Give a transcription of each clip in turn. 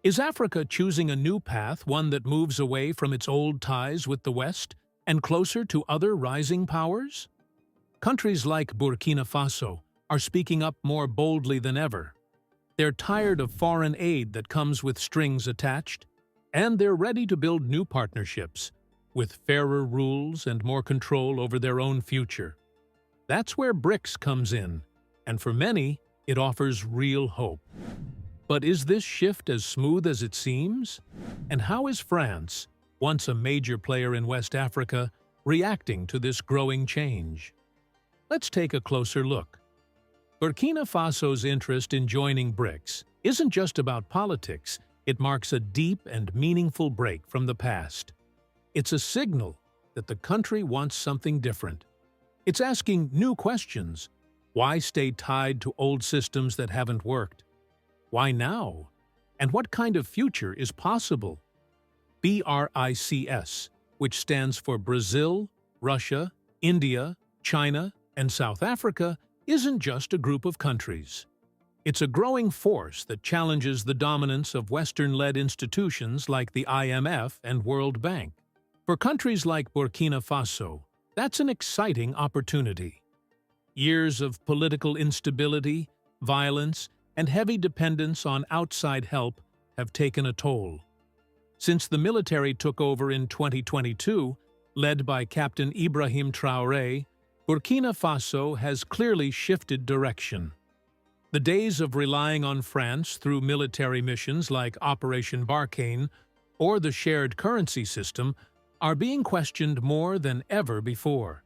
Is Africa choosing a new path, one that moves away from its old ties with the West and closer to other rising powers? Countries like Burkina Faso are speaking up more boldly than ever. They're tired of foreign aid that comes with strings attached, and they're ready to build new partnerships with fairer rules and more control over their own future. That's where BRICS comes in, and for many, it offers real hope. But is this shift as smooth as it seems? And how is France, once a major player in West Africa, reacting to this growing change? Let's take a closer look. Burkina Faso's interest in joining BRICS isn't just about politics, it marks a deep and meaningful break from the past. It's a signal that the country wants something different. It's asking new questions. Why stay tied to old systems that haven't worked? Why now? And what kind of future is possible? BRICS, which stands for Brazil, Russia, India, China, and South Africa, isn't just a group of countries. It's a growing force that challenges the dominance of Western-led institutions like the IMF and World Bank. For countries like Burkina Faso, that's an exciting opportunity. Years of political instability, violence, and heavy dependence on outside help have taken a toll. Since the military took over in 2022, led by Captain Ibrahim Traore, Burkina Faso has clearly shifted direction. The days of relying on France through military missions like Operation Barkhane or the shared currency system are being questioned more than ever before.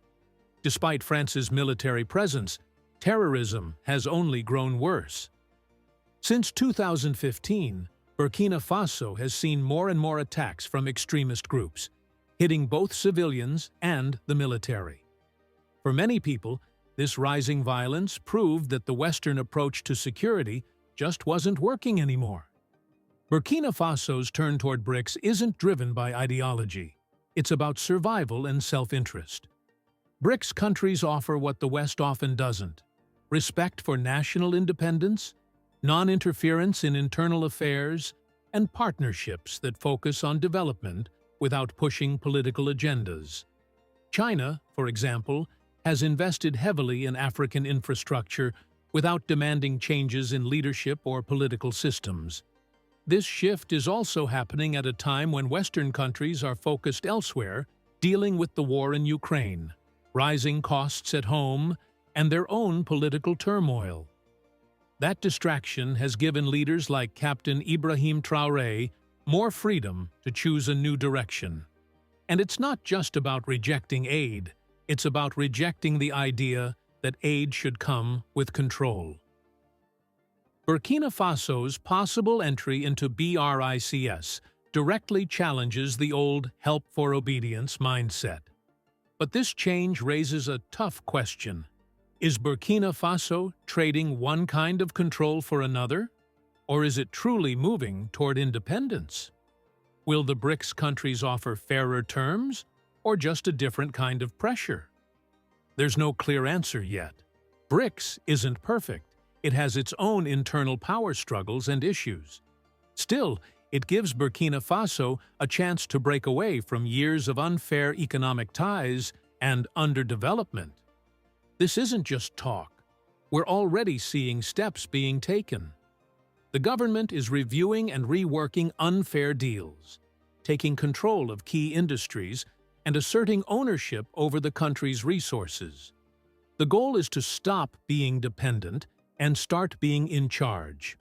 Despite France's military presence, terrorism has only grown worse. Since 2015, Burkina Faso has seen more and more attacks from extremist groups, hitting both civilians and the military. For many people, this rising violence proved that the Western approach to security just wasn't working anymore. Burkina Faso's turn toward BRICS isn't driven by ideology. It's about survival and self-interest. BRICS countries offer what the West often doesn't: respect for national independence, non-interference in internal affairs, and partnerships that focus on development without pushing political agendas. China, for example, has invested heavily in African infrastructure without demanding changes in leadership or political systems. This shift is also happening at a time when Western countries are focused elsewhere, dealing with the war in Ukraine, rising costs at home, and their own political turmoil. That distraction has given leaders like Captain Ibrahim Traore more freedom to choose a new direction. And it's not just about rejecting aid, it's about rejecting the idea that aid should come with control. Burkina Faso's possible entry into BRICS directly challenges the old help for obedience mindset. But this change raises a tough question. Is Burkina Faso trading one kind of control for another? Or is it truly moving toward independence? Will the BRICS countries offer fairer terms, or just a different kind of pressure? There's no clear answer yet. BRICS isn't perfect. It has its own internal power struggles and issues. Still, it gives Burkina Faso a chance to break away from years of unfair economic ties and underdevelopment. This isn't just talk. We're already seeing steps being taken. The government is reviewing and reworking unfair deals, taking control of key industries, and asserting ownership over the country's resources. The goal is to stop being dependent and start being in charge.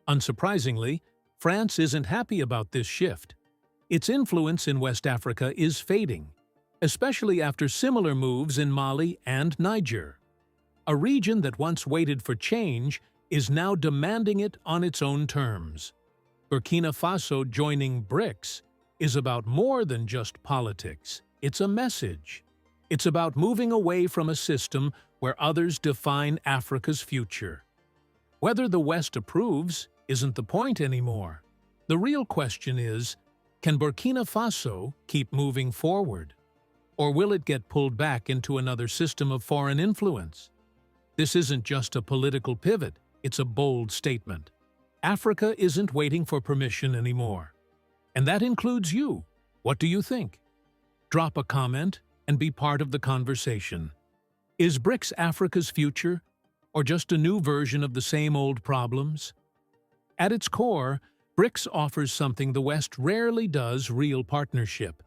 Unsurprisingly, France isn't happy about this shift. Its influence in West Africa is fading, especially after similar moves in Mali and Niger. A region that once waited for change is now demanding it on its own terms. Burkina Faso joining BRICS is about more than just politics. It's a message. It's about moving away from a system where others define Africa's future. Whether the West approves isn't the point anymore. The real question is, can Burkina Faso keep moving forward? Or will it get pulled back into another system of foreign influence? This isn't just a political pivot, it's a bold statement. Africa isn't waiting for permission anymore. And that includes you. What do you think? Drop a comment and be part of the conversation. Is BRICS Africa's future, or just a new version of the same old problems? At its core, BRICS offers something the West rarely does: real partnership.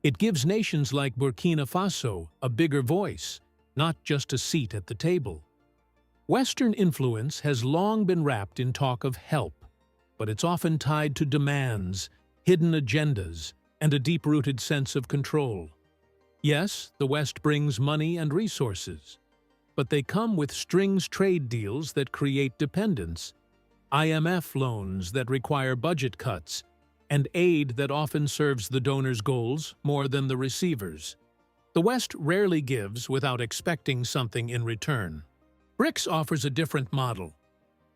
It gives nations like Burkina Faso a bigger voice, not just a seat at the table. Western influence has long been wrapped in talk of help, but it's often tied to demands, hidden agendas, and a deep-rooted sense of control. Yes, the West brings money and resources, but they come with strings trade deals that create dependence, IMF loans that require budget cuts, and aid that often serves the donor's goals more than the receiver's. The West rarely gives without expecting something in return. BRICS offers a different model.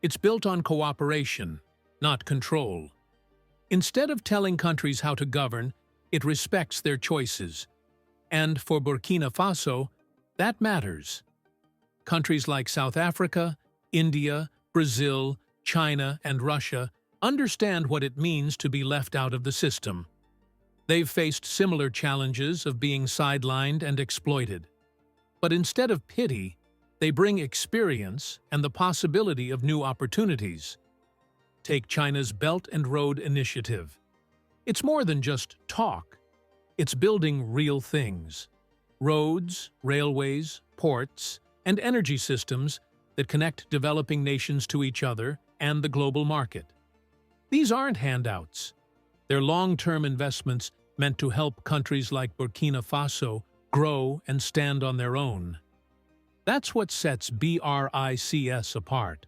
It's built on cooperation, not control. Instead of telling countries how to govern, it respects their choices. And for Burkina Faso, that matters. Countries like South Africa, India, Brazil, China, and Russia understand what it means to be left out of the system. They've faced similar challenges of being sidelined and exploited. But instead of pity, they bring experience and the possibility of new opportunities. Take China's Belt and Road Initiative. It's more than just talk. It's building real things: roads, railways, ports, and energy systems that connect developing nations to each other and the global market. These aren't handouts. They're long-term investments meant to help countries like Burkina Faso grow and stand on their own. That's what sets BRICS apart.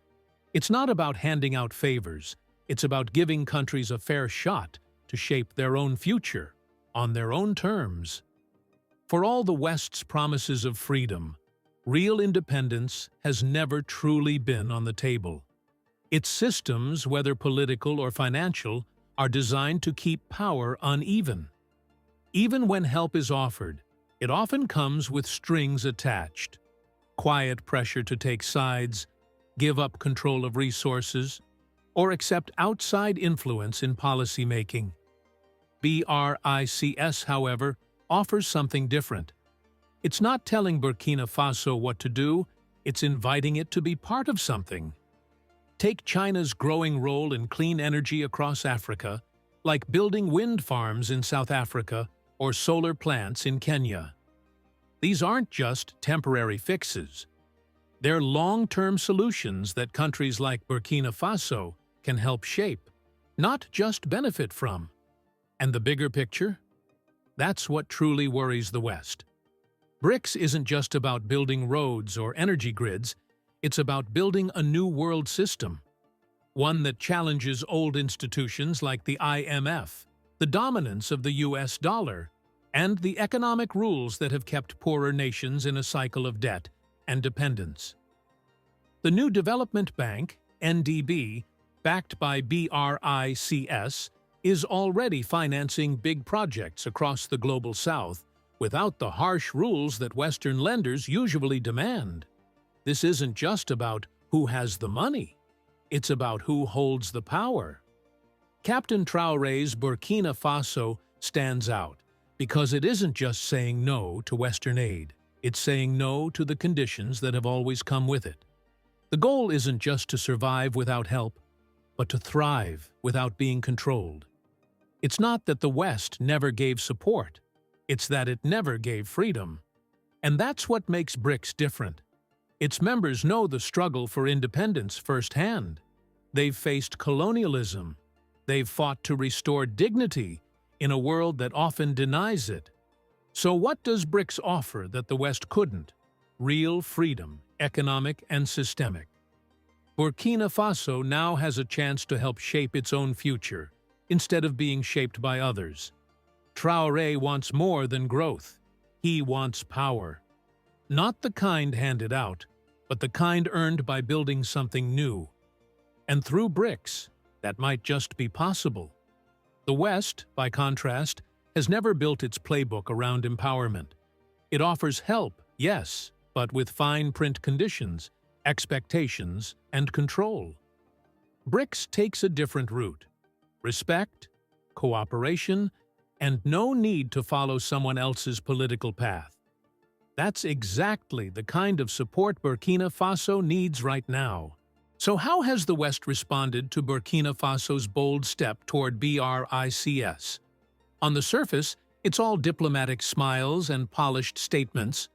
It's not about handing out favors. It's about giving countries a fair shot to shape their own future on their own terms. For all the West's promises of freedom, real independence has never truly been on the table. Its systems, whether political or financial, are designed to keep power uneven. Even when help is offered, it often comes with strings attached. Quiet pressure to take sides, give up control of resources, or accept outside influence in policy-making. BRICS, however, offers something different. It's not telling Burkina Faso what to do, it's inviting it to be part of something. Take China's growing role in clean energy across Africa, like building wind farms in South Africa or solar plants in Kenya. These aren't just temporary fixes. They're long-term solutions that countries like Burkina Faso can help shape, not just benefit from. And the bigger picture? That's what truly worries the West. BRICS isn't just about building roads or energy grids, it's about building a new world system. One that challenges old institutions like the IMF, the dominance of the US dollar, and the economic rules that have kept poorer nations in a cycle of debt and dependence. The new development bank, NDB, backed by BRICS, is already financing big projects across the global south without the harsh rules that Western lenders usually demand. This isn't just about who has the money, it's about who holds the power. Captain Traore's Burkina Faso stands out because it isn't just saying no to Western aid, it's saying no to the conditions that have always come with it. The goal isn't just to survive without help, but to thrive without being controlled. It's not that the West never gave support, it's that it never gave freedom. And that's what makes BRICS different. Its members know the struggle for independence firsthand. They've faced colonialism. They've fought to restore dignity in a world that often denies it. So what does BRICS offer that the West couldn't? Real freedom, economic and systemic. Burkina Faso now has a chance to help shape its own future, instead of being shaped by others. Traore wants more than growth. He wants power. Not the kind handed out, but the kind earned by building something new. And through BRICS, that might just be possible. The West, by contrast, has never built its playbook around empowerment. It offers help, yes, but with fine print conditions, expectations, and control. BRICS takes a different route: respect, cooperation, and no need to follow someone else's political path. That's exactly the kind of support Burkina Faso needs right now. So how has the West responded to Burkina Faso's bold step toward BRICS? On the surface, it's all diplomatic smiles and polished statements: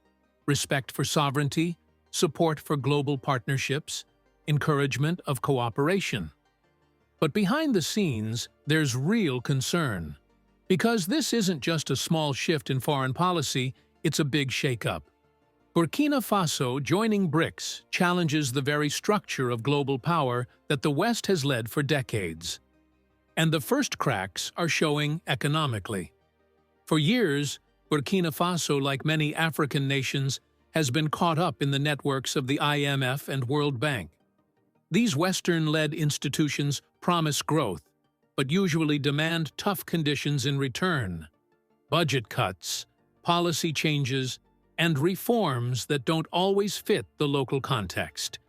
respect for sovereignty, support for global partnerships, encouragement of cooperation. But behind the scenes, there's real concern. Because this isn't just a small shift in foreign policy, it's a big shakeup. Burkina Faso joining BRICS challenges the very structure of global power that the West has led for decades. And the first cracks are showing economically. For years, Burkina Faso, like many African nations, has been caught up in the networks of the IMF and World Bank. These Western-led institutions promise growth, but usually demand tough conditions in return: budget cuts, policy changes, and reforms that don't always fit the local context.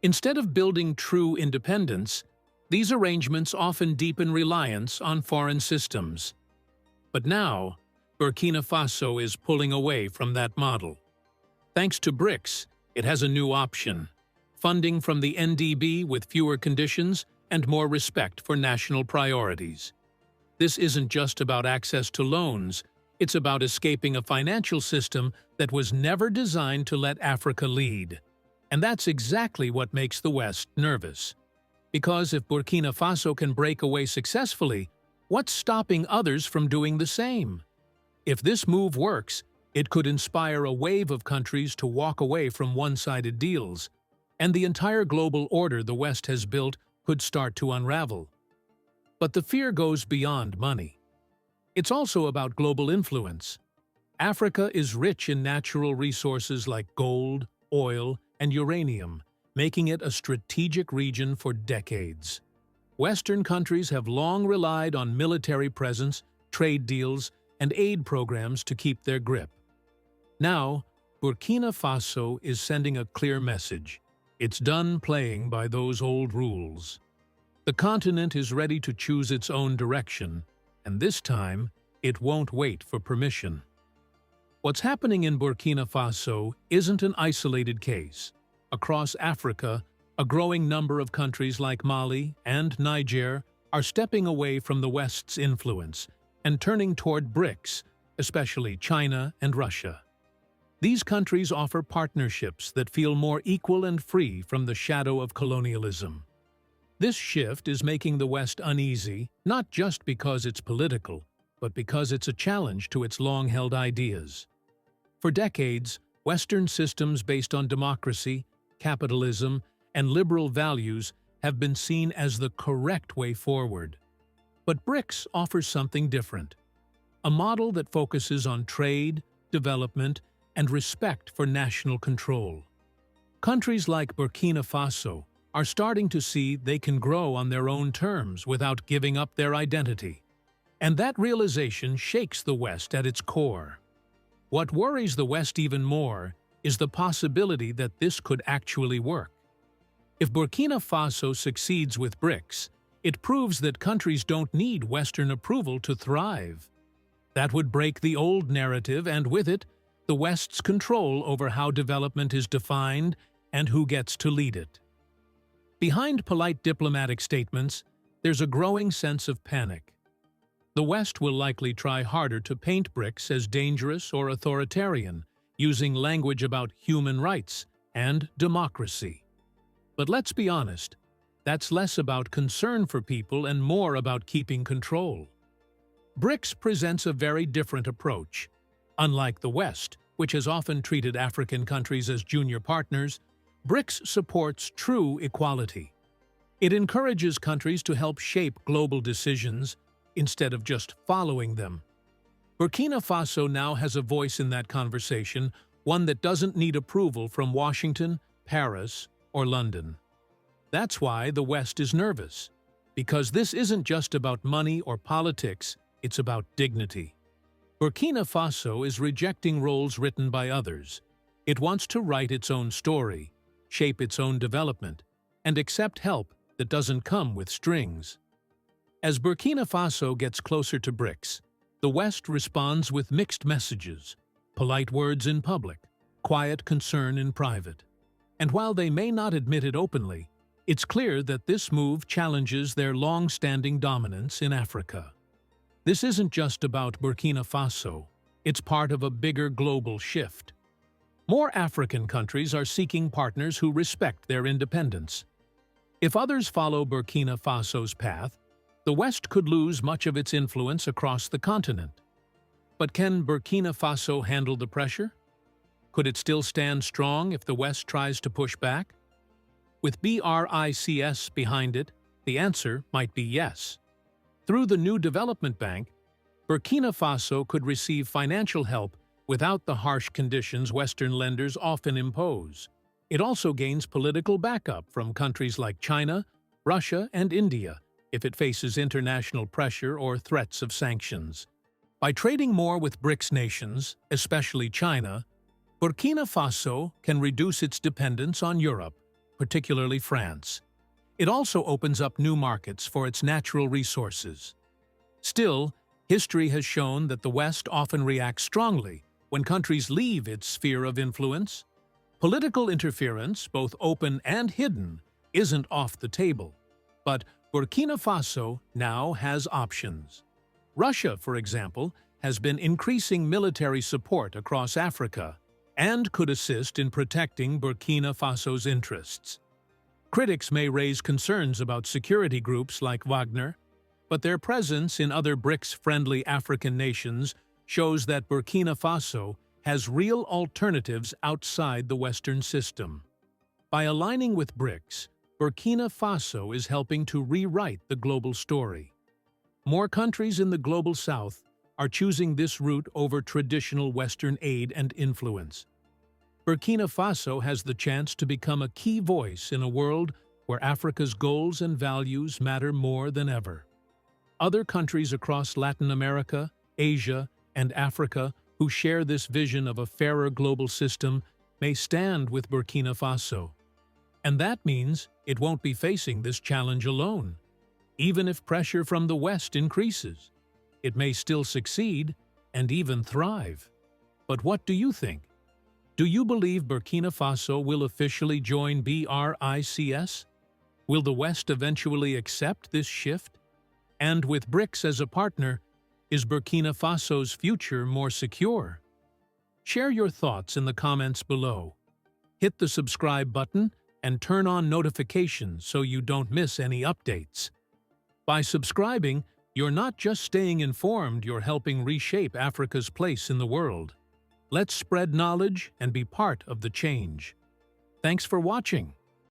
Instead of building true independence, these arrangements often deepen reliance on foreign systems. But now, Burkina Faso is pulling away from that model. Thanks to BRICS, it has a new option: funding from the NDB with fewer conditions and more respect for national priorities. This isn't just about access to loans, it's about escaping a financial system that was never designed to let Africa lead. And that's exactly what makes the West nervous. Because if Burkina Faso can break away successfully, what's stopping others from doing the same? If this move works, it could inspire a wave of countries to walk away from one-sided deals, and the entire global order the West has built could start to unravel. But the fear goes beyond money. It's also about global influence. Africa is rich in natural resources like gold, oil, and uranium, making it a strategic region for decades. Western countries have long relied on military presence, trade deals, and aid programs to keep their grip. Now, Burkina Faso is sending a clear message: it's done playing by those old rules. The continent is ready to choose its own direction, and this time, it won't wait for permission. What's happening in Burkina Faso isn't an isolated case. Across Africa, a growing number of countries like Mali and Niger are stepping away from the West's influence and turning toward BRICS, especially China and Russia. These countries offer partnerships that feel more equal and free from the shadow of colonialism. This shift is making the West uneasy, not just because it's political, but because it's a challenge to its long-held ideas. For decades, Western systems based on democracy, capitalism, and liberal values have been seen as the correct way forward. But BRICS offers something different: a model that focuses on trade, development, and respect for national control. Countries like Burkina Faso are starting to see they can grow on their own terms without giving up their identity. And that realization shakes the West at its core. What worries the West even more is the possibility that this could actually work. If Burkina Faso succeeds with BRICS, it proves that countries don't need Western approval to thrive. That would break the old narrative and, with it, the West's control over how development is defined and who gets to lead it. Behind polite diplomatic statements, there's a growing sense of panic. The West will likely try harder to paint BRICS as dangerous or authoritarian, using language about human rights and democracy. But let's be honest, that's less about concern for people and more about keeping control. BRICS presents a very different approach. Unlike the West, which has often treated African countries as junior partners, BRICS supports true equality. It encourages countries to help shape global decisions instead of just following them. Burkina Faso now has a voice in that conversation, one that doesn't need approval from Washington, Paris, or London. That's why the West is nervous, because this isn't just about money or politics, it's about dignity. Burkina Faso is rejecting roles written by others. It wants to write its own story, shape its own development, and accept help that doesn't come with strings. As Burkina Faso gets closer to BRICS, the West responds with mixed messages, polite words in public, quiet concern in private. And while they may not admit it openly, it's clear that this move challenges their long-standing dominance in Africa. This isn't just about Burkina Faso, it's part of a bigger global shift. More African countries are seeking partners who respect their independence. If others follow Burkina Faso's path, the West could lose much of its influence across the continent. But can Burkina Faso handle the pressure? Could it still stand strong if the West tries to push back? With BRICS behind it, the answer might be yes. Through the new development bank, Burkina Faso could receive financial help without the harsh conditions Western lenders often impose. It also gains political backup from countries like China, Russia, and India if it faces international pressure or threats of sanctions. By trading more with BRICS nations, especially China, Burkina Faso can reduce its dependence on Europe, particularly France. It also opens up new markets for its natural resources. Still, history has shown that the West often reacts strongly when countries leave its sphere of influence. Political interference, both open and hidden, isn't off the table. But Burkina Faso now has options. Russia, for example, has been increasing military support across Africa and could assist in protecting Burkina Faso's interests. Critics may raise concerns about security groups like Wagner, but their presence in other BRICS-friendly African nations shows that Burkina Faso has real alternatives outside the Western system. By aligning with BRICS, Burkina Faso is helping to rewrite the global story. More countries in the global South are choosing this route over traditional Western aid and influence. Burkina Faso has the chance to become a key voice in a world where Africa's goals and values matter more than ever. Other countries across Latin America, Asia, and Africa who share this vision of a fairer global system may stand with Burkina Faso. And that means it won't be facing this challenge alone. Even if pressure from the West increases, it may still succeed and even thrive. But what do you think? Do you believe Burkina Faso will officially join BRICS? Will the West eventually accept this shift? And with BRICS as a partner, is Burkina Faso's future more secure? Share your thoughts in the comments below. Hit the subscribe button and turn on notifications so you don't miss any updates. By subscribing, you're not just staying informed, you're helping reshape Africa's place in the world. Let's spread knowledge and be part of the change. Thanks for watching.